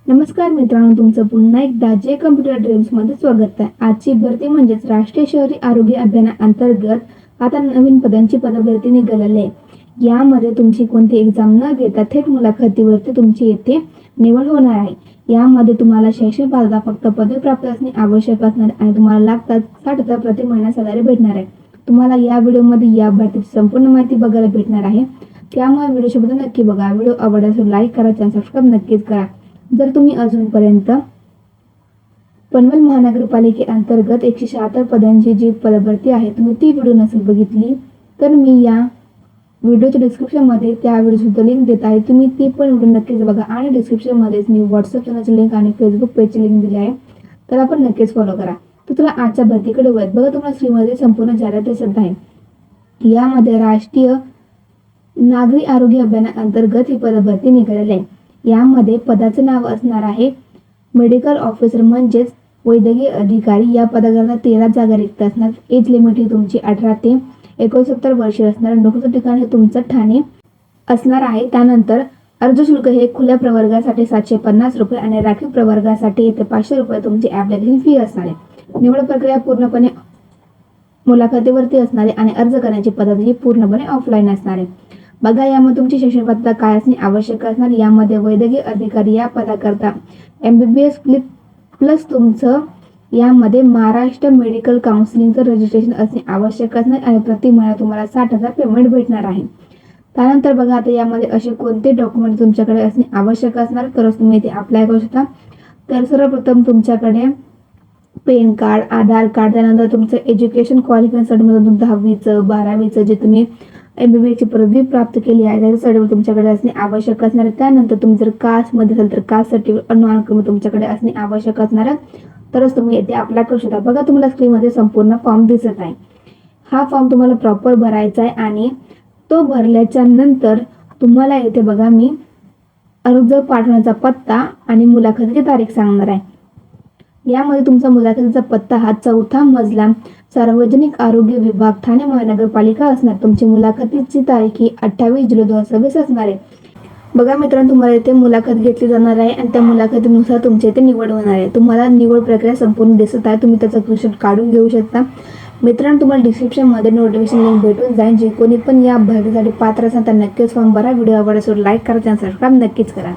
नमस्कार मित्रांनो, तुमचं पुन्हा एकदा जे कम्प्युटर ड्रीम्स मध्ये स्वागत आहे। आजची भरती म्हणजेच राष्ट्रीय शहरी आरोग्य अभियानाअंतर्गत आता नवीन पदांची पदभरती निघालेली आहे। यामध्ये तुमची कोणती एक्झाम न घेता थेट मुलाखतीवरती तुमची येथे निवड होणार आहे। यामध्ये तुम्हाला शैक्षणिक पात्रता फक्त पदवी प्राप्त असणे आवश्यक असणार आणि तुम्हाला लागतात 60,000 प्रति महिना सॅलरी भेटणार आहे। तुम्हाला या व्हिडिओमध्ये या भरतीची संपूर्ण माहिती बघायला भेटणार आहे। त्यामुळे व्हिडिओ शेवट नक्की बघा। व्हिडिओ आवडल्यास लाईक करा, चॅनल सबस्क्राईब नक्कीच करा। जर तुम्ही अजूनपर्यंत पनवेल महानगरपालिकेअंतर्गत 176 पदांची जी पदभरती आहे तुम्ही ती व्हिडिओ नसेल बघितली तर मी या व्हिडिओच्या डिस्क्रिप्शनमध्ये त्या व्हिडिओची लिंक देत आहे। तुम्ही ती पण व्हिडिओ नक्कीच बघा आणि डिस्क्रिप्शनमध्येच मी व्हॉट्सअप चॅनलची लिंक आणि फेसबुक पेजची लिंक दिली आहे, तर आपण नक्कीच फॉलो करा। तर तुला आजच्या भरतीकडे वळत बघा, तुम्हाला श्रीमध्ये संपूर्ण जाहिरात दिसत आहे। यामध्ये राष्ट्रीय नागरी आरोग्य अभियानाअंतर्गत ही पदभरती निघालेली आहे। यामध्ये पदाचं नाव असणार आहे मेडिकल ऑफिसर म्हणजेच वैद्यकीय अधिकारी। या पदाकरता 13 जागा रिक्त असणार। एज लिमिट ही तुमची 18 ते 69 वर्षे असणार। नोकरीचं ठिकाण हे तुमचं ठाणे असणार आहे। त्यानंतर अर्ज शुल्क हे खुल्या प्रवर्गासाठी 750 रुपये आणि राखीव प्रवर्गासाठी 500 रुपये तुमची ॲप्लिकेशन फी असणार आहे। निवड प्रक्रिया पूर्णपणे मुलाखतीवरती असणारे आणि अर्ज करण्याची पद्धत ही पूर्णपणे ऑफलाईन असणार आहे। बघा, यामध्ये तुमची शैक्षणिक पात्रता काय असणे आवश्यक असणार। यामध्ये वैद्यकीय अधिकारी या पदाकरता MBBS प्लस तुमचं यामध्ये महाराष्ट्र मेडिकल काउन्सिलिंगचं रजिस्ट्रेशन असणे आवश्यक असणार आणि प्रति महिना तुम्हाला 60,000 पेमेंट भेटणार आहे। त्यानंतर बघा, आता यामध्ये असे कोणते डॉक्युमेंट तुमच्याकडे असणे आवश्यक असणार तरच तुम्ही इथे अप्लाय करू शकता। तर सर्वप्रथम तुमच्याकडे पॅन कार्ड, आधार कार्ड, त्यानंतर तुमचं एज्युकेशन क्वालिफिकेशन सर्टिफिकेट 10वीचं 12वीचं जे तुम्ही MBBS ची पदवी प्राप्त केली आहे त्याचं सर्टिफिकेट तुमच्याकडे असणे आवश्यक असणार आहे। त्यानंतर तुम्ही जर कास्टमध्ये असेल तर कास्ट सर्टिफिकेट नॉन क्रिमिनल तुमच्याकडे असणे आवश्यक असणार आहे, तरच तुम्ही येथे अप्लाय करू शकता। बघा, तुम्हाला स्क्रीनमध्ये संपूर्ण फॉर्म दिसत आहे। हा फॉर्म तुम्हाला प्रॉपर भरायचा आहे आणि तो भरल्याच्या नंतर तुम्हाला येथे बघा मी अर्ज पाठवण्याचा पत्ता आणि मुलाखतीची तारीख सांगणार आहे। यामध्ये तुमचा मुलाखतीचा पत्ता हा 4था मजला सार्वजनिक आरोग्य विभाग ठाणे महानगरपालिका असणार। तुमची मुलाखतीची तारीख ही 28 जुलै 2026 असणार आहे। बघा मित्रांनो, तुम्हाला इथे मुलाखत घेतली जाणार आहे आणि त्या मुलाखतीनुसार तुमच्या इथे निवड होणार आहे। तुम्हाला निवड प्रक्रिया संपूर्ण दिसत आहे, तुम्ही त्याचा स्क्रीनशॉट काढून घेऊ शकता। मित्रांनो, तुम्हाला डिस्क्रिप्शनमध्ये नोटिफिकेशन लिंक भेटून जाईल। जे कोणी पण या भरतीसाठी पात्र असेल तर नक्कीच फॉर्म भरा। व्हिडिओ आवडल्यास लाईक करा, चॅनल सबस्क्राईब नक्कीच करा।